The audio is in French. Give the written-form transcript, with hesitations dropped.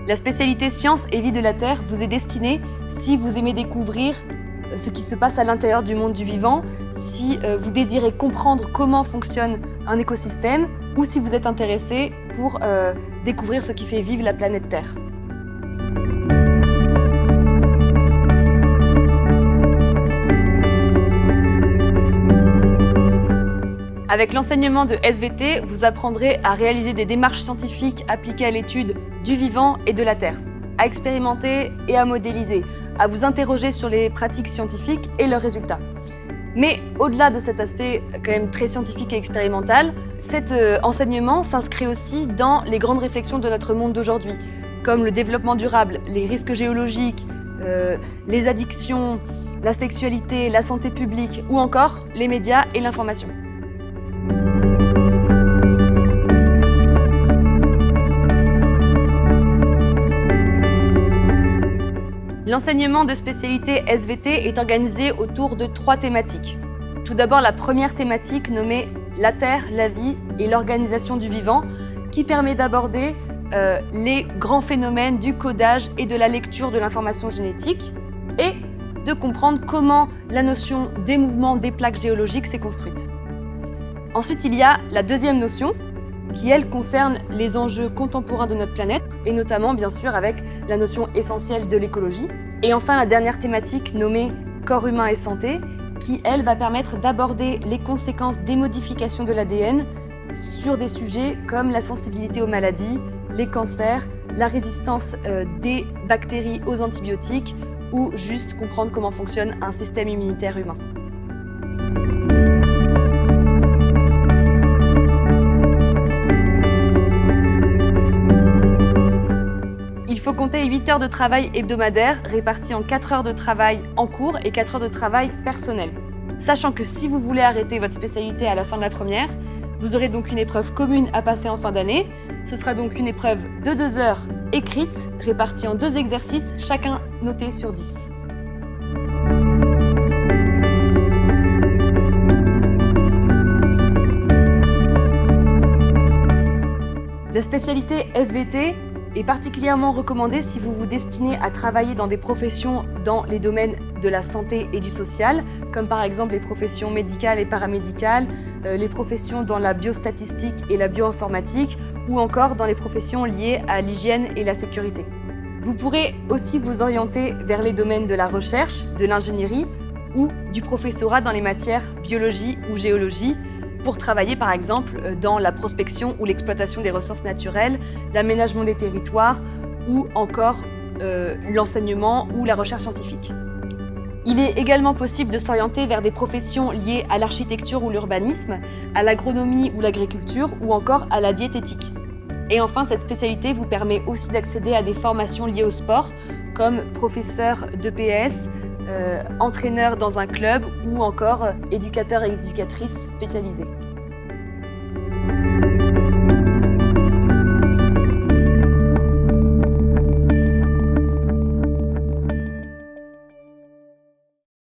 La spécialité Sciences et Vie de la Terre vous est destinée si vous aimez découvrir ce qui se passe à l'intérieur du monde du vivant, si vous désirez comprendre comment fonctionne un écosystème ou si vous êtes intéressé pour découvrir ce qui fait vivre la planète Terre. Avec l'enseignement de SVT, vous apprendrez à réaliser des démarches scientifiques appliquées à l'étude du vivant et de la Terre, à expérimenter et à modéliser, à vous interroger sur les pratiques scientifiques et leurs résultats. Mais au-delà de cet aspect quand même très scientifique et expérimental, cet enseignement s'inscrit aussi dans les grandes réflexions de notre monde d'aujourd'hui, comme le développement durable, les risques géologiques, les addictions, la sexualité, la santé publique ou encore les médias et l'information. L'enseignement de spécialité SVT est organisé autour de 3 thématiques. Tout d'abord, la première thématique nommée « La Terre, la vie et l'organisation du vivant » qui permet d'aborder les grands phénomènes du codage et de la lecture de l'information génétique et de comprendre comment la notion des mouvements des plaques géologiques s'est construite. Ensuite, il y a la deuxième notion qui, elle, concerne les enjeux contemporains de notre planète, et notamment, bien sûr, avec la notion essentielle de l'écologie. Et enfin, la dernière thématique, nommée « Corps humain et santé », qui, elle, va permettre d'aborder les conséquences des modifications de l'ADN sur des sujets comme la sensibilité aux maladies, les cancers, la résistance des bactéries aux antibiotiques, ou juste comprendre comment fonctionne un système immunitaire humain. Il faut compter 8 heures de travail hebdomadaire réparties en 4 heures de travail en cours et 4 heures de travail personnel. Sachant que si vous voulez arrêter votre spécialité à la fin de la première, vous aurez donc une épreuve commune à passer en fin d'année. Ce sera donc une épreuve de 2 heures écrite, répartie en 2 exercices, chacun noté sur 10. La spécialité SVT est particulièrement recommandée si vous vous destinez à travailler dans des professions dans les domaines de la santé et du social, comme par exemple les professions médicales et paramédicales, les professions dans la biostatistique et la bioinformatique, ou encore dans les professions liées à l'hygiène et la sécurité. Vous pourrez aussi vous orienter vers les domaines de la recherche, de l'ingénierie ou du professorat dans les matières biologie ou géologie, pour travailler par exemple dans la prospection ou l'exploitation des ressources naturelles, l'aménagement des territoires ou encore l'enseignement ou la recherche scientifique. Il est également possible de s'orienter vers des professions liées à l'architecture ou l'urbanisme, à l'agronomie ou l'agriculture ou encore à la diététique. Et enfin, cette spécialité vous permet aussi d'accéder à des formations liées au sport, comme professeur d'EPS, entraîneur dans un club ou encore éducateur et éducatrice spécialisés.